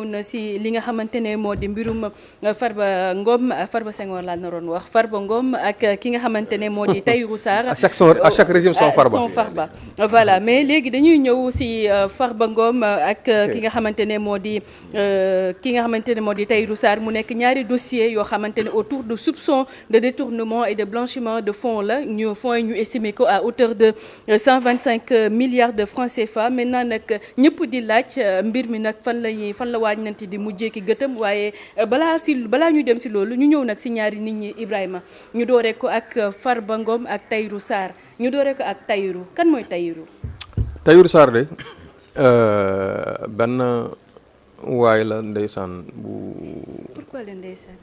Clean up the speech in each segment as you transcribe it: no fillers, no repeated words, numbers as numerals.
ñëw na si li nga xamante ne moo di mbirum Farba Ngom Farba Senghor laa naroon wax Farba Ngom ak ki nga xamante ne moo di Tahirou Sarr. à chaque régime son Farba. Voilà mais léegi dañuy ñëw si Farba Ngom ak ki nga xamante ne moo di Tahirou Sarr mu nekk ñaari dossiers yoo xamante ne autour de soupçons de détournement et de blanchiment de fonds la fonds yi ñu estimé ko à hauteur de 125 milliards de francs CFA maintenant nag ñëpp di laaj mbir mi nag fan la waajnanti di mujjee ki gëtëm waaye balaa ñu dem si loolu ñu ñëw nag si ñaari nit ñi Ibrahima ñu dooree ko ak Farba Ngom ak Tahirou Sarr ñu dooree ko ak Tahirou kan mooy Tahirou. Tahirou Sarr de benn waay la ndeysaan bu. pourquoi le ndeysaan.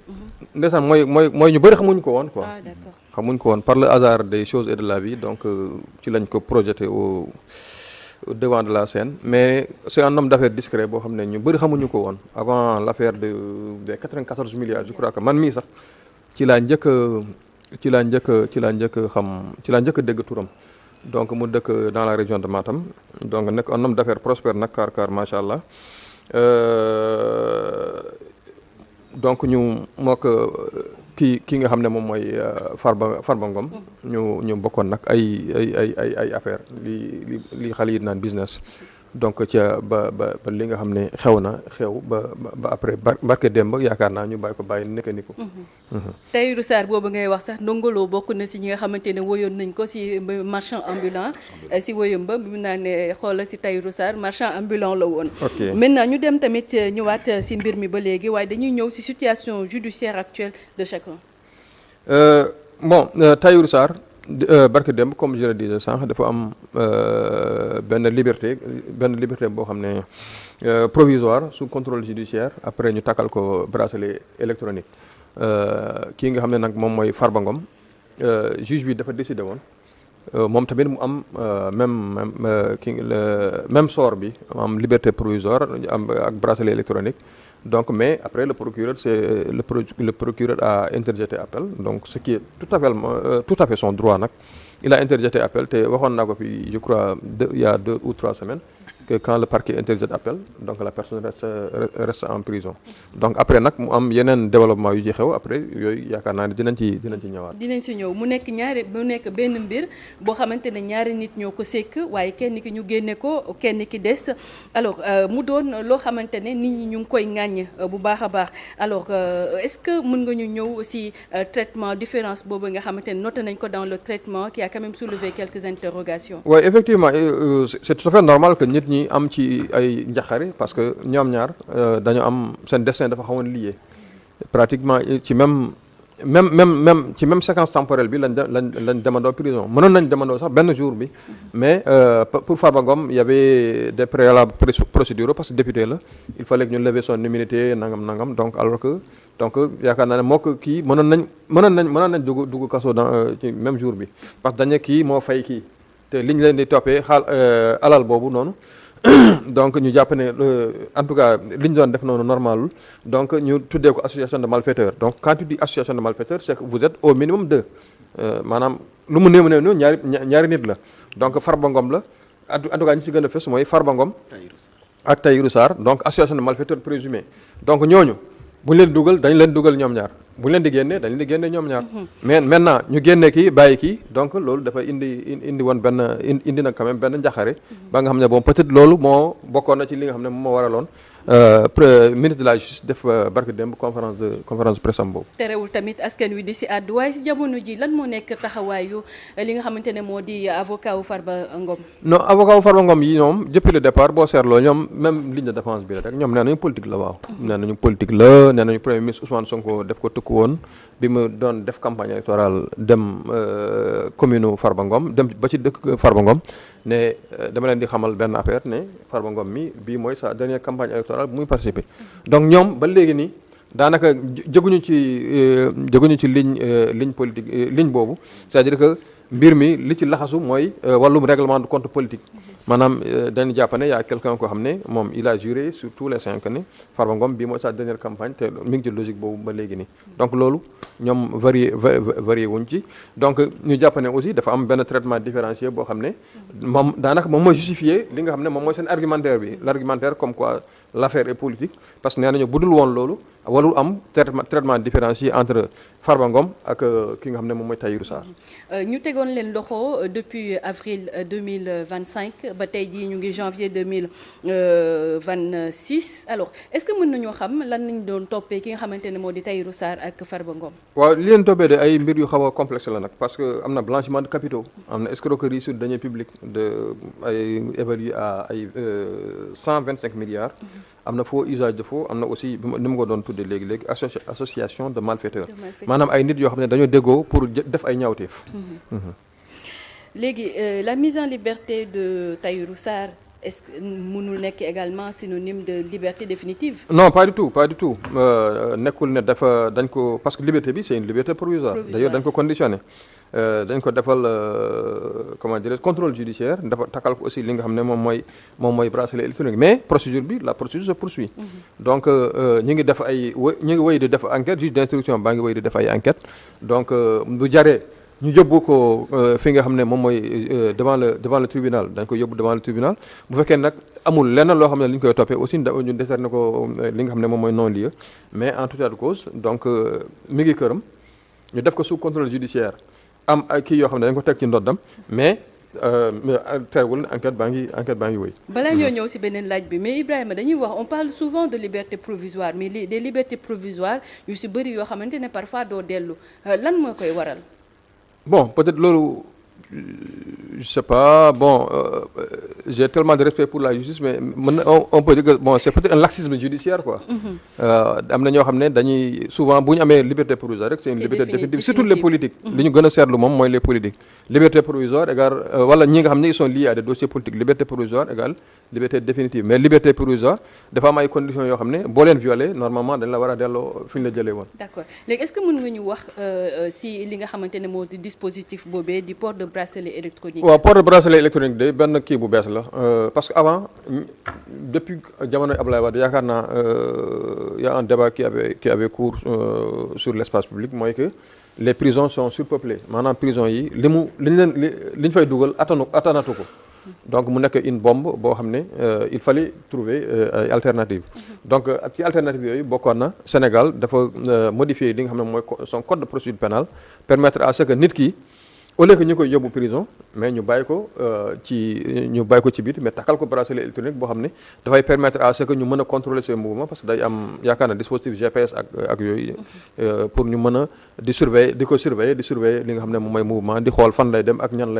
ndeysaan mooy ñu bëri xamuñ ko woon quoi. Ah d'accord. xamuñ ko woon par le hasard des choses et de la vie donc ci lañ ko projeté au devant de la scène mais c'est un homme d'affaires discret boo xam ne ñu bëri xamuñu ko woon avant l'affaire des 94 milliards je crois que man mii sax ci laa njëkk a dégg turam donc mu dëkk dans la région de Matam donc nekk un homme d'affaires prospère nag car macha allah donc ñu moo ko ki nga xam ne moom mooy Farba Ngom ñu bokkoon nag ay affaire li xale yi naan business donc ca ba li nga xam ne xew ba après barke démb yaakaar naa ñu bàyyi nekk ni ko. Tahirou Sarr boobu ngay wax sax ndongoloo bokk na si ñi nga xamante ne woyoon nañ ko si marchand ambulant si woyam ba bi mu naan ne xoola si Tahirou Sarr marchand ambulant la woon. ok maintenant ñu dem tamit ñëwaat si mbir mi ba léegi waaye dañuy ñëw si situation judiciaire actuelle de chacun. Tahirou Sarr barke démb comme je le disais sànq dafa am benn liberté boo xam ne provisoire sous contrôle judiciaire après ñu takkal ko bracelet électronique kii nga xam ne nag moom mooy Farba Ngom juge bi dafa décidé woon moom tamit mu am même sort bi am liberté provisoire am ak bracelet électronique donc mais après le procureur a interjeté appel donc ce qui est tout à fait son droit nag il a interjeté appel te waxoon naa ko fi je crois il y a 2 ou 3 semaines que quand le parquet interjette appel donc la personne reste en prison donc après nag mu am yeneen développement yu ci xew après yooyu yaakaar naa ne dinañ ci ñëwaat. dinañ si ñëw mu nekk benn mbir boo xamante ne ñaari nit ñoo ko sekk waaye kenn ki ñu génne ko kenn ki des alors mu doon loo xamante ne nit ñi ñu ngi koy ŋàññ bu baax a baax alors est-ce que mën nga ñu ñëw aussi traitement différence boobu nga xamante ne noté nañ ko dans le traitement qui a quand même soulevé quelques interrogations. Oui effectivement c'est tout à fait normal que nit ñi am ci ay njaxare parce que ñoom ñaar dañu am seen destin dafa xawoon lié pratiquement ci même séquence temporelle bi lañ demandoo prison mënoon nañ demandoo sax benn jour bi mais pour Farba Ngom il y avait des préalables procéduraux parce que député la il fallait que ñu lever son immunité nangam donc alors que donc yaakaar naa ne moo ko kii mënoon nañ dugg kaso dans ci même jour bi parce que dañu kii moo fay kii te liñ leen di toppee alal boobu noonu donc ñu jàpp ne en tout cas li ñu doon def noonu normalul donc ñu tuddee ko association de malfaiteurs donc quand tu dis association de malfaiteurs c'est que vous êtes au minimum 2 maanaam lu mu néew ñaari nit la donc Farba Ngom la en tout cas ñi ci gën a fës mooy Farba Ngom ak Tahirou Sarr donc association de malfaiteurs présumés donc ñooñu bu ñu leen dugal dañ leen dugal ñoom ñaar bu ñu leen di génne dañ leen di génne ñoom ñaar mais maintenant ñu génne kii bàyyi kii donc loolu dafa indi woon indi na quand même benn njaxare ba nga xam ne bon peut-être loolu moo bokkoon na ci li nga xam ne moom moo waraloon ministre de la justice def barke démb conférence de presse am boobu. terewul tamit askan wi di si àddu waaye si jamono ji lan moo nekk taxawaayu li nga xamante ne moo di avocat wu Farba Ngom. non avocat wu Farba Ngom yi ñoom depuis le départ boo seetloo ñoom même ligne de défense bi la rek ñoom nee nañu politique la waaw. nee nañu politique la nee nañu premier ministre Ousmane Sonko def ko tëkku woon bi mu doon def campagne électorale dem commune Farba Ngom dem ba ci dëkk Farba Ngom ne dama leen di xamal benn affaire ne Farba Ngom mi bii mooy sa dernière campagne électorale bu muy participer donc ñoom ba léegi nii daanaka jóguñu ci ligne politique ligne boobu c'est-à-dire que mbir mi li ci laxasu mooy wàllum règlement de compte politique maanaam dañu jàpp ne y a quelqu'un koo xam ne moom il a juré sur tous les 5 ne Farba Ngom bii mooy sa dernière campagne te mi ngi ci logique boobu ba léegi nii donc loolu ñoom varié wuñ ci donc ñu jàpp ne aussi dafa am benn traitement différencié boo xam ne moom daanaka moom mooy justifier li nga xam ne moom mooy seen argumentaire bi l'argumentaire comme quoi l'affaire est politique parce que nee nañu budul woon loolu walul am traitement différencié entre Farba Ngom ak ki nga xam ne moom mooy Tahirou Sarr. ñu tegoon leen loxo depuis avril 2025 ba tey jii ñu ngi janvier 2026 alors est-ce que mën nañoo xam lan lañ doon toppee ki nga xamante ne moo di Tahirou Sarr ak Farba Ngom. waaw li leen toppee de ay mbir yu xaw a complexe la nag parce que am na blanchiment de capitaux am na escroquerie sur deniers publics de ay évalué à ay 125 milliards. am na faux usage de faux am na aussi ni mu ko doon tuddee léegi association de malfaiteurs maanaam ay nit yoo xam ne dañoo déggoo pour def ay ñaawteef. léegi la mise en liberté de Tahirou Sarr est-ce que mënul nekk également synonyme de liberté définitive? Non, pas du tout nekkul ne dañ ko parce que liberté bi c'est une liberté provisoire. D'ailleurs dañ ko conditionné dañ ko defal comment dire contrôle judiciaire dafa takkal ko aussi li nga xam ne moom mooy bracelet électronique mais la procédure se poursuit. Donc ñu ngi wéy di def enquête juge d'instruction baa ngi wéy di def ay enquête donc bu jaree ñu yóbbu ko fi nga xam ne moom mooy devant le tribunal dañ ko yóbbu devant le tribunal bu fekkee nag amul lenn loo xam ne li ñu koy toppee aussi ñu décerné ko li nga xam ne moom mooy non-lieu mais en tout état de cause donc mi ngi këram ñu def ko sous contrôle judiciaire am ay kii yoo xam ne dañ ko teg ci ndoddam mais terewul enquête baa ngi wéy. balaa ñoo ñëw ci beneen laaj bi mais Ibrahima dañuy wax on parle souvent de liberté provisoire mais des libertés provisoires yu ci bëri yoo xamante ne parfois doo dellu lan moo koy waral. Bon, peut-être loolu je sais pas bon j'ai tellement de respect pour la justice mais on peut dire que bon c'est peut-être un laxisme judiciaire quoi. am na ñoo xam ne dañuy souvent bu ñu amee liberté provisoire rek c'est une liberté définitive surtout les politiques. li ñu gën a seetlu moom mooy les politiques. liberté provisoire égale wala ñi nga xam ne ils sont liés à des dossiers politiques liberté provisoire égale liberté définitive mais liberté provisoire dafa am ay conditions yoo xam ne boo leen violé normalement dañ la war a delloo fi ñu la jëlee woon. D'accord léegi est-ce que mën nga ñu wax si li nga xamante ne moo di dispositif boobee di port de bracelet électronique. waaw port de bracelet électronique de benn kii bu bees la parce que avant depuis jamonoy Abdoulaye Wade yaakaar naa y a un débat qui avait cours sur l'espace public mooy que les prisons sont surpeuplées maanaam prison yi li ñu fay dugal attanatu ko. donc mu nekk une bombe boo xam ne il fallait trouver ay alternatives donc ci alternatives yooyu bokkoon na Sénégal dafa modifier li nga xam ne mooy son code de procédure pénale permettre à ce que nit ki au lieu que ñu koy yóbbu prison mais ñu bàyyi ko ci biir mais takkal ko bracelet électronique boo xam ne dafay permettre à ce que ñu mën a contrôler ses mouvements parce que day am yaakaar na dispositif GPS ak yooyu pour ñu mën a di surveiller li nga xam ne moom mooy mouvement di xool fan lay dem ak ñan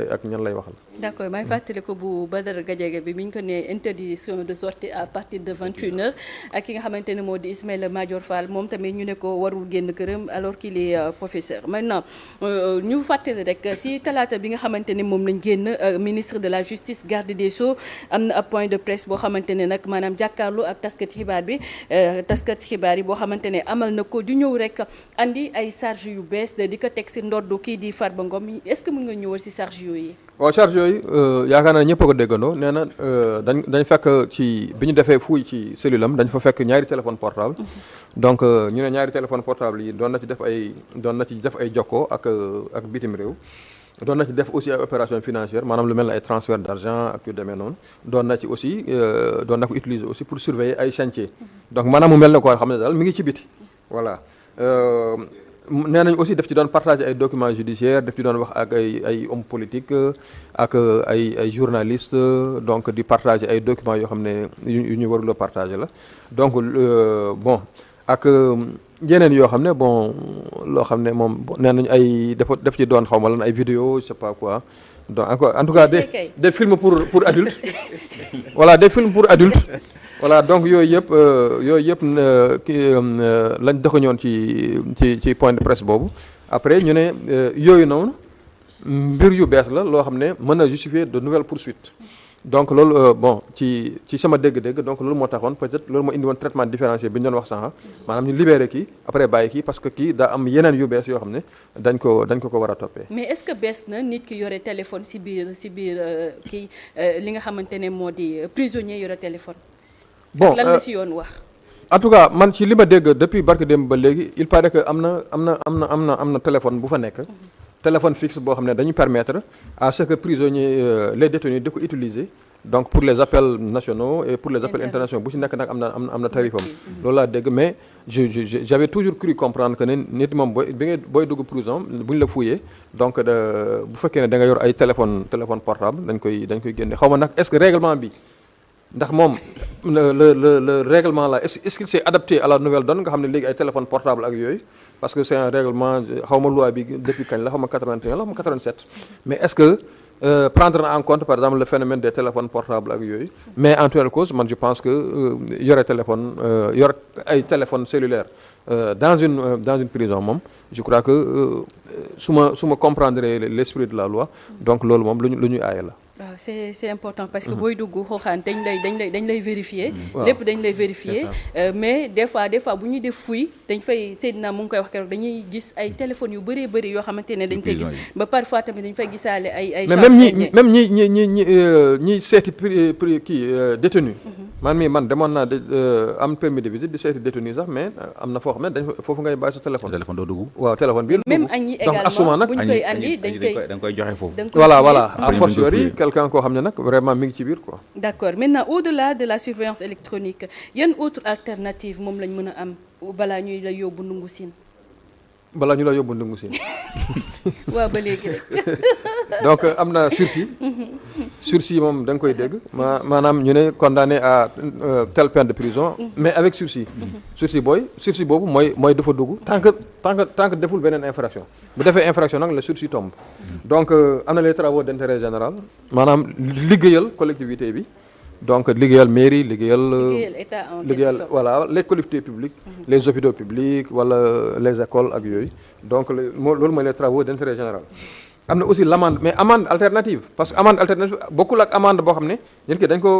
lay waxal. D'accord may fàttali ko bu Badara Gadiaga bi ñu ko nee interdiction de sortie à partir de 21h ak ki nga xamante ne moo di Ismaïla Madior Fall moom tamit ñu ne ko warul génn këram alors qu'il est professeur maintenant ñu fàttali rek si talaata bi nga xamante ne moom lañ génn ministre de la justice garde des sceaux am na ab point de presse boo xamante ne nag maanaam jàkkaarloo ak taskat xibaar yi boo xamante ne amal na ko di ñëw rek andi ay charge yu bees di ko teg si ndoddu kii di Farba Ngom est-ce que mën nga ñëwal si charge yooyu. waaw charge yooyu yaakaar naa ñëpp a ko déggandoo nee na dañ fekk ci bi ñu defee fuuy ci cellule am dañ fa fekk ñaari téléphone portable donc ñu ne ñaari téléphone portable yi doon na ci def ay jokkoo ak bitim réew doon na ci def aussi ay opération financière maanaam lu mel ne ay transfert d'argent ak yu demee noonu doon na ko utiliser aussi pour surveiller ay chantier donc maanaam mu mel ne ko xam ne daal mi ngi ci biti voilà nee nañ aussi daf ci doon partager ay documents judiciaires daf ci doon wax ak ay hommes politiques ak ay journalistes donc di partager ay documents yoo xam ne yu ñu waruloo partager la donc bon ak yeneen yoo xam ne bon loo xam ne moom nee nañu ay def ci doon xaw ma lan ay vidéos je sais pas quoi donc en tout cas des films pour adultes voilà des films pour adultes voilà donc yooyu yëpp lañ doxañoon ci point de presse boobu après ñu ne yooyu noonu mbir yu bees la loo xam ne mën na justifier de nouvelles poursuites donc loolu bon ci sama dégg-dégg donc loolu moo taxoon peut-être loolu moo indi woon traitement différencié bi ñu doon wax sànq maanaam ñu libéré kii après bàyyi kii parce que kii daa am yeneen yu bees yoo xam ne dañ ko war a toppee. mais est-ce que bees na nit ki yore téléphone si biir kii li nga xamante ne moo di prisonnier yore téléphone. bon lan la si yoon wax. en tout cas man ci li ma dégg depuis barke démb ba léegi il paraît que am na téléphone bu fa nekk. téléphone fixe boo xam ne dañu permettre à ce que prisonniers les détenus di ko utiliser donc pour les appels nationaux et pour les appels internationaux bu ci nekk nag am na tarifam loolu laa dégg mais j'avais toujours cru comprendre que ne nit moom booy dugg prison bu ñu la fouillé donc bu fekkee ne da nga yor ay téléphone portable dañ koy génne xaw ma nag est-ce que règlement bi ndax moom le règlement là est-ce qu'il s'est adapté à la nouvelle donne nga xam ne léegi ay téléphone portable ak yooyu parce que c'est un règlement xaw ma loi bi depuis kañ la xaw ma 81 la xaw ma 87 mais est-ce que prendre en compte par exemple le phénomène des téléphones portables ak yooyu mais en toute cause man je pense que yore ay téléphone cellulaire dans une prison moom je crois que su ma comprendre l'esprit de la loi donc loolu moom lu ñuy aaye la. waaw c'est important parce que booy dugg xooxaan dañ lay vérifier. lépp dañ lay vérifier. mais des fois bu ñuy def fouille dañ fay Seydina mu ngi koy wax keroog dañuy gis ay téléphones yu bëri yoo xamante ne dañ koy gis ba parfois tamit dañ fay gisaale ay mais même ñi seeti détenu man demoon naa am permis de visite di seeti détenu sax mais am na foo xam ne foofu ngay bàyyi sa téléphone doo dugg waaw téléphone bi même añ yi également bu ñu koy andi da nga koy joxe foofu voilà a fortiori quelqu'un koo xam ne nag vraiment mi ngi ci biir quoi. D'accord. Maintenant au-delà de la surveillance électronique yan autre alternative moom lañ mën a am balaa ñuy la yóbbu ndungu siin. waaw ba léegi rek. donc am na sursis moom da nga koy dégg maanaam ñu ne condamné à telle peine de prison mais avec sursis boobu mooy dafa dugg tant que deful beneen infraction bu defee infraction nag le sursis tombe donc am na les travaux d'intérêt général maanaam liggéeyal collectivité bi donc liggéeyal mairie liggéeyal voilà les collectivités publiques les hôpitaux publics wala les écoles ak yooyu donc loolu mooy les travaux d'intérêt général am na aussi l'amende mais amende alternative parce que amende alternative bokkul ak amende boo xam ne nit ki dañ ko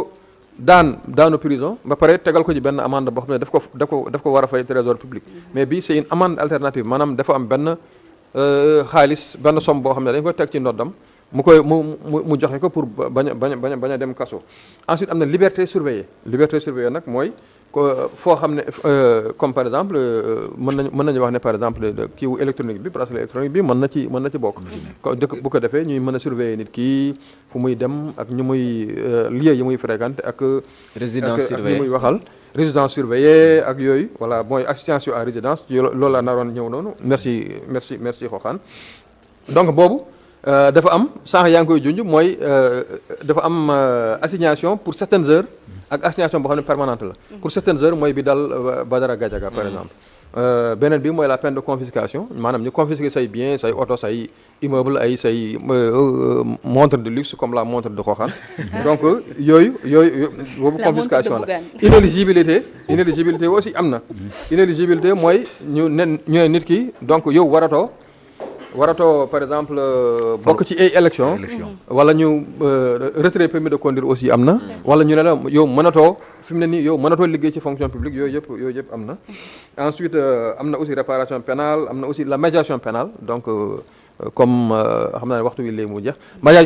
daanu prison ba pare tegal ko ci benn amende boo xam ne daf ko war a fay trésor public mais bii c'est une amende alternative maanaam dafa am benn xaalis benn somme boo xam ne dañ koy teg ci ndoddam mu joxe ko pour bañ a dem kaso. Ensuite am na liberté surveillée nag mooy foo xam ne comme par exemple mën nañu wax ne par exemple kiiwu électronique bi bracelet électronique bi mën na ci bokk. bu ko defee ñuy mën a surveiller nit ki fu muy dem ak ñu muy lieu yi muy fréquenter ak. résidence surveillée ak ñu muy waxal. résidence surveillée ak yooyu voilà mooy assistance à résidence loolu la naroon ñëw noonu merci Xoxaan donc boobu. dafa am sànq yaa ngi koy junj mooy dafa am assignation pour certaines heures ak assignation boo xam ne permanente la pour certaines heures mooy bi dal Badara Gadiaga par exemple beneen bi mooy la peine de confiscation maanaam ñu confisquer say biens say oto say immeuble ay say montre de luxe comme la montre de Xoxaan donc yooyu boobu confiscation la inéligibilité aussi am na inéligibilité mooy ñu ne nit ki donc yow waratoo par exemple bokk ci ay élection wala ñu retrait permis de conduire aussi am na wala ñu ne la yow mënatoo fi mu ne nii yow mënatoo liggéey ci fonction publique yooyu yëpp am na ensuite am na aussi réparation pénale am na aussi la médiation pénale donc comme xam naa ne waxtu wi léegi mu jeex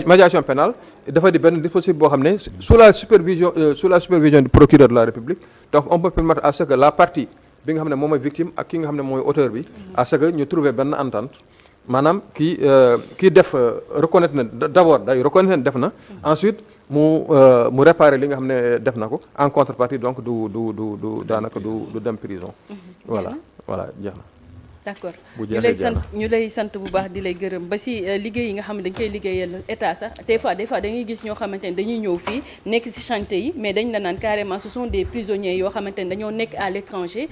médiation pénale dafa di benn dispositif boo xam ne sous la supervision du procureur de la République donc on peut permettre à ce que la partie bi nga xam ne moom mooy victime ak ki nga xam ne mooy auteur bi à ce que ñu trouver benn entente maanaam kii def reconnaître na d'abord day reconnaître na def na ensuite mu réparer li nga xam ne def na ko en contrepartie donc du daanaka du dem prison voilà jeex na d'accord bu ñu lay sant bu baax di lay gërëm ba si liggéey yi nga xam ne dañ koy liggéeyal état sax des fois dañuy gis ñoo xamante ne dañuy ñëw fii nekk si chantier yi mais dañ la naan carrément ce sont des prisonniers yoo xamante ne dañoo nekk à l'étranger